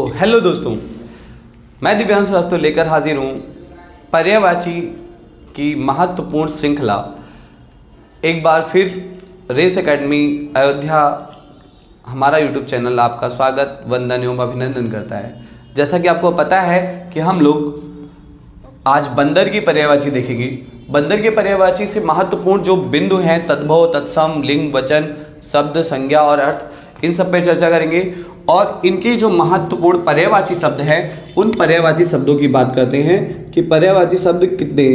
Hello दोस्तों, मैं दिव्यांश श्रीवास्तव लेकर हाजिर हूँ पर्यायवाची की महत्वपूर्ण श्रृंखला। एक बार फिर रेस एकेडमी अयोध्या हमारा यूट्यूब चैनल आपका स्वागत, वंदन एवं अभिनंदन करता है। जैसा कि आपको पता है कि हम लोग आज बंदर की पर्यायवाची देखेंगे। बंदर के पर्यायवाची से महत्वपूर्ण जो बिंदु हैं तद्भव, तत्सम, लिंग, वचन, शब्द, संज्ञा और अर्थ, इन सब पे चर्चा करेंगे और इनके जो महत्वपूर्ण पर्यायवाची शब्द हैं उन पर्यायवाची शब्दों की बात करते हैं कि पर्यायवाची शब्द कितने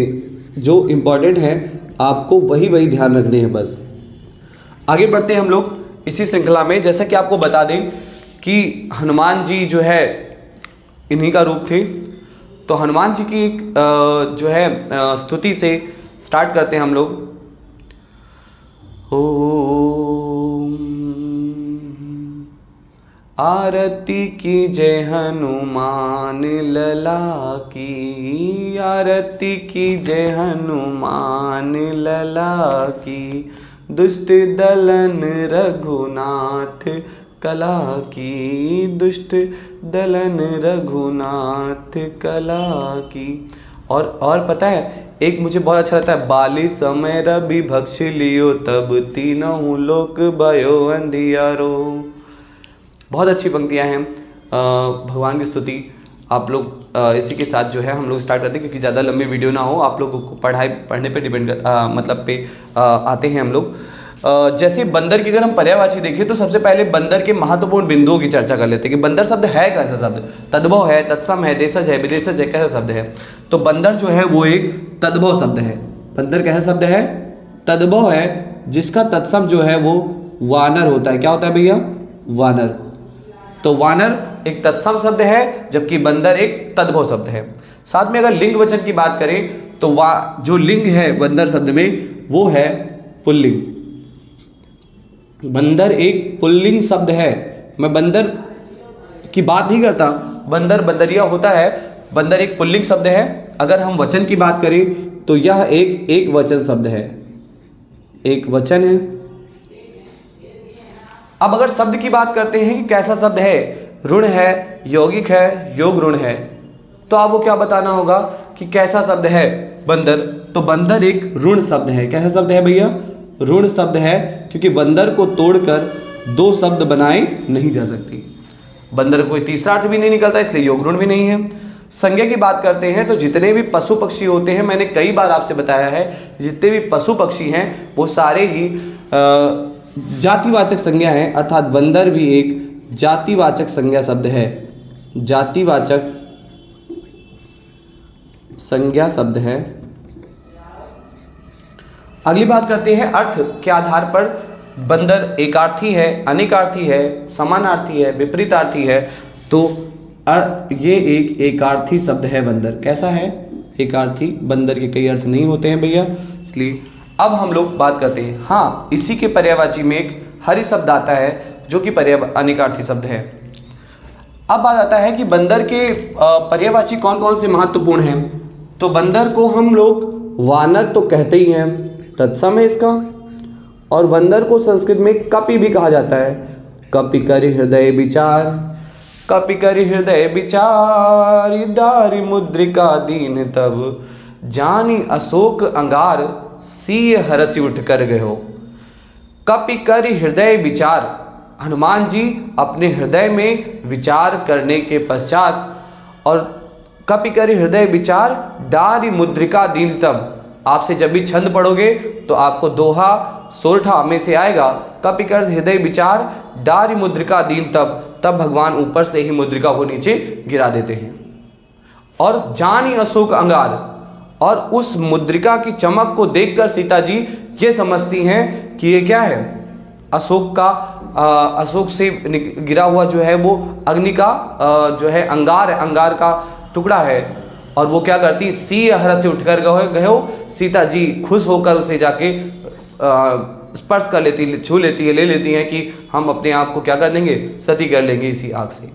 जो इम्पोर्टेंट हैं, आपको वही ध्यान रखने हैं। बस आगे बढ़ते हैं हम लोग इसी श्रृंखला में। जैसा कि आपको बता दें कि हनुमान जी जो है इन्हीं का रूप थे, तो हनुमान जी की जो है स्तुति से स्टार्ट करते हैं हम लोग। आरती की जय हनुमान लला की, आरती की जय हनुमान लला की, दुष्ट दलन रघुनाथ कला की, दुष्ट दलन रघुनाथ कला की। और पता है एक मुझे बहुत अच्छा लगता है, बाली समय रवि भक्ष लियो तब तीनों लोक भयो अंधियारो। बहुत अच्छी पंक्तियाँ हैं भगवान की स्तुति। आप लोग इसी के साथ जो है हम लोग स्टार्ट करते हैं, क्योंकि ज़्यादा लंबी वीडियो ना हो, आप लोगों को पढ़ने पे डिपेंड आते हैं हम लोग। जैसे बंदर की अगर हम पर्यायवाची देखें तो सबसे पहले बंदर के महत्वपूर्ण बिंदुओं की चर्चा कर लेते हैं कि बंदर शब्द है कैसा शब्द। तद्भव है, तत्सम है, देशज है, विदेशज है, कैसा शब्द है। तो बंदर जो है वो एक तद्भव शब्द है। बंदर कैसा शब्द है? तद्भव है, जिसका तत्सम जो है वो वानर होता है। क्या होता है भैया? वानर। तो वानर एक तत्सम शब्द है, जबकि बंदर एक तद्भव शब्द है। साथ में अगर लिंग वचन की बात करें तो जो लिंग है बंदर शब्द में वो है पुल्लिंग। बंदर एक पुल्लिंग शब्द है। मैं बंदर की बात नहीं करता, बंदर बंदरिया होता है, बंदर एक पुल्लिंग शब्द है। अगर हम वचन की बात करें तो यह एक वचन शब्द है, एक वचन है। अब अगर शब्द की बात करते हैं कि कैसा शब्द है, ऋण है, यौगिक है, योग ऋण है, तो आपको क्या बताना होगा कि कैसा शब्द है बंदर। तो बंदर एक ऋण शब्द है। कैसा शब्द है भैया? ऋण शब्द है, क्योंकि बंदर को तोड़कर दो शब्द बनाए नहीं जा सकते। बंदर कोई तीसरा अर्थ भी नहीं निकलता, इसलिए योग ऋण भी नहीं है। संज्ञा की बात करते हैं तो जितने भी पशु पक्षी होते हैं, मैंने कई बार आपसे बताया है, जितने भी पशु पक्षी हैं वो सारे ही जातिवाचक संज्ञा है, अर्थात बंदर भी एक जातिवाचक संज्ञा शब्द है। जातिवाचक संज्ञा शब्द है। अगली बात करते हैं अर्थ के आधार पर। बंदर एकार्थी है, अनेकार्थी है, समानार्थी है, विपरीतार्थी है। तो ये एक एकार्थी शब्द है बंदर। कैसा है? एकार्थी। बंदर के कई अर्थ नहीं होते हैं भैया, इसलिए अब हम लोग बात करते हैं। हाँ, इसी के पर्यायवाची में एक हरि शब्द आता है जो कि अनेकार्थी शब्द है। अब बात आता है कि बंदर के पर्यायवाची कौन कौन से महत्वपूर्ण हैं। तो बंदर को हम लोग वानर तो कहते ही हैं, तत्सम है इसका। और बंदर को संस्कृत में कपि भी कहा जाता है। कपि करि हृदय विचार, कपि करि हृदय विचार, दारि मुद्रिका दीन तब, जानी अशोक अंगार, सीय हरसि उठ कर गयो। कपि करि हृदय विचार, हनुमान जी अपने हृदय में विचार करने के पश्चात, और कपि करि हृदय विचार, दारि मुद्रिका दीन तब, आपसे जब भी छंद पढ़ोगे तो आपको दोहा सोरठा में से आएगा। कपि करि हृदय विचार, दारि मुद्रिका दीन तब भगवान ऊपर से ही मुद्रिका को नीचे गिरा देते हैं। और जानी अशोक अंगार, और उस मुद्रिका की चमक को देखकर सीता जी ये समझती हैं कि ये क्या है? अशोक का अशोक से गिरा हुआ जो है वो अग्नि का जो है अंगार है, अंगार का टुकड़ा है। और वो क्या करती? सी हर से उठकर गयो। सीता जी खुश होकर उसे जाके स्पर्श कर लेती, छू लेती है, ले लेती हैं कि हम अपने आप को क्या कर देंगे? सती कर लेंगे इसी आग से।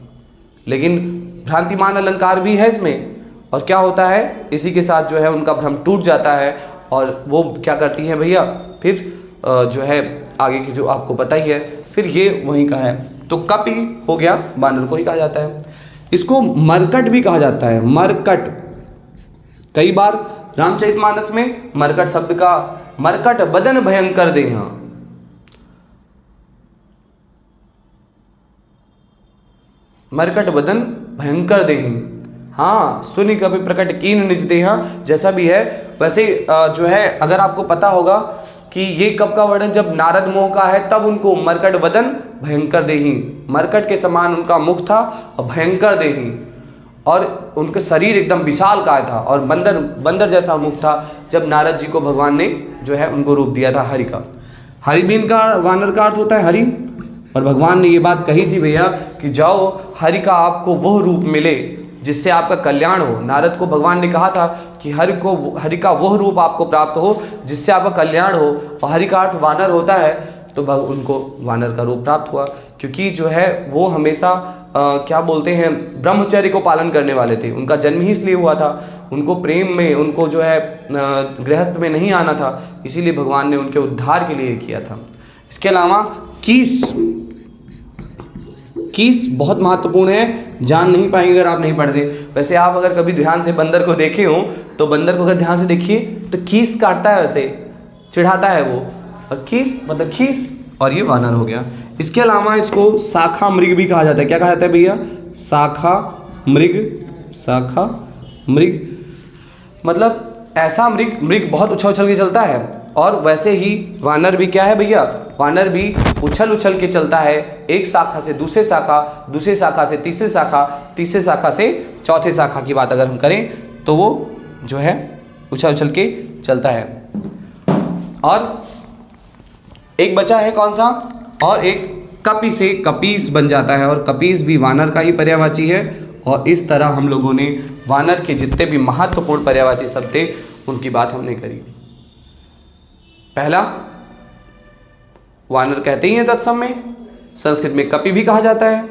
लेकिन भ्रांतिमान अलंकार भी है इसमें, और क्या होता है इसी के साथ जो है उनका भ्रम टूट जाता है और वो क्या करती हैं भैया? फिर जो है आगे की जो आपको पता ही है, फिर ये वहीं का है। तो कपि हो गया, बानर को ही कहा जाता है। इसको मरकट भी कहा जाता है, मरकट। कई बार रामचरितमानस में मरकट शब्द का मरकट बदन भयंकर देहा, मरकट बदन भयंकर देही, हाँ सुनि कपि प्रकट कीन निज देहा, जैसा भी है वैसे जो है अगर आपको पता होगा कि ये कब का वर्णन जब नारद मोह का है तब उनको मरकट वदन भयंकर देही, मरकट के समान उनका मुख था और भयंकर देही, और उनका शरीर एकदम विशाल काय था और बंदर जैसा मुख था जब नारद जी को भगवान ने जो है उनको रूप दिया था हरि का। हरि भी इनका वानर का अर्थ होता है हरि, और भगवान ने ये बात कही थी भैया कि जाओ हरि का आपको वह रूप मिले जिससे आपका कल्याण हो। नारद को भगवान ने कहा था कि हरि का वह रूप आपको प्राप्त हो जिससे आपका कल्याण हो, और हरि का अर्थ वानर होता है, तो उनको वानर का रूप प्राप्त हुआ, क्योंकि जो है वो हमेशा क्या बोलते हैं ब्रह्मचर्य को पालन करने वाले थे। उनका जन्म ही इसलिए हुआ था, उनको प्रेम में, उनको जो है गृहस्थ में नहीं आना था, इसीलिए भगवान ने उनके उद्धार के लिए किया था। इसके अलावा कीस बहुत महत्वपूर्ण है, जान नहीं पाएंगे अगर आप नहीं पढ़ते। वैसे आप अगर कभी ध्यान से बंदर को देखे हो तो बंदर को अगर ध्यान से देखिए तो कीस काटता है, वैसे चिढ़ाता है वो, और कीस मतलब खीस, और ये वानर हो गया। इसके अलावा इसको शाखा मृग भी कहा जाता है। क्या कहा जाता है भैया? शाखा मृग, शाखा मृग मतलब ऐसा मृग बहुत उछल के चलता है, और वैसे ही वानर भी क्या है भैया? वानर भी उछल के चलता है, एक शाखा से दूसरे शाखा, दूसरे शाखा से तीसरे शाखा, तीसरे शाखा से चौथे शाखा की बात अगर हम करें तो वो जो है उछल के चलता है। और एक बचा है कौन सा? और एक कपि से कपीस बन जाता है, और कपीस भी वानर का ही पर्यायवाची है। और इस तरह हम लोगों ने वानर के जितने भी महत्वपूर्ण पर्यायवाची शब्द थे उनकी बात हमने करी। पहला वानर कहते ही हैं तत्सम में, संस्कृत में कपि भी कहा जाता है,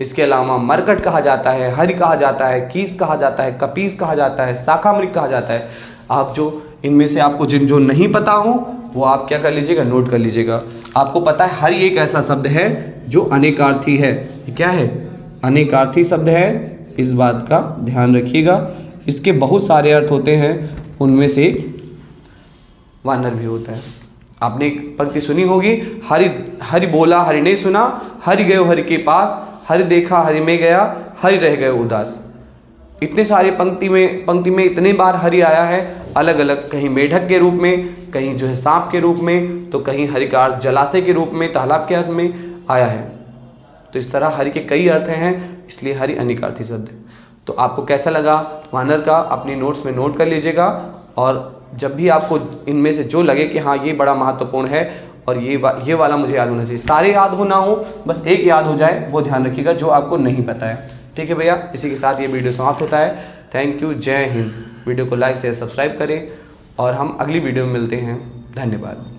इसके अलावा मरकट कहा जाता है, हरि कहा जाता है, कीस कहा जाता है, कपीस कहा जाता है, शाखा मृग कहा जाता है। आप जो इनमें से आपको जो नहीं पता हो वो आप क्या कर लीजिएगा? नोट कर लीजिएगा। आपको पता है हरि एक ऐसा शब्द है जो अनेकार्थी है। क्या है? अनेकार्थी शब्द है, इस बात का ध्यान रखिएगा। इसके बहुत सारे अर्थ होते हैं, उनमें से वानर भी होता है। आपने एक पंक्ति सुनी होगी, हरि बोला हरि नहीं सुना, हरि गयो हरि के पास, हरि देखा हरि में गया, हरि रह गए उदास। इतने सारे पंक्ति में इतने बार हरि आया है, अलग अलग, कहीं मेढक के रूप में, कहीं जो है सांप के रूप में, तो कहीं हरि का अर्थ जलाशय के रूप में, तालाब के अर्थ में आया है। तो इस तरह हरि के कई अर्थ हैं, इसलिए हरि अनेकार्थी शब्द है। तो आपको कैसा लगा वानर का अपनी नोट्स में नोट कर लीजिएगा, और जब भी आपको इनमें से जो लगे कि हाँ ये बड़ा महत्वपूर्ण है और ये वाला मुझे याद होना चाहिए, सारे याद हो ना हो, बस एक याद हो जाए, वो ध्यान रखिएगा जो आपको नहीं पता है। ठीक है भैया, इसी के साथ ये वीडियो समाप्त होता है। थैंक यू, जय हिंद। वीडियो को लाइक शेयर सब्सक्राइब करें और हम अगली वीडियो में मिलते हैं। धन्यवाद।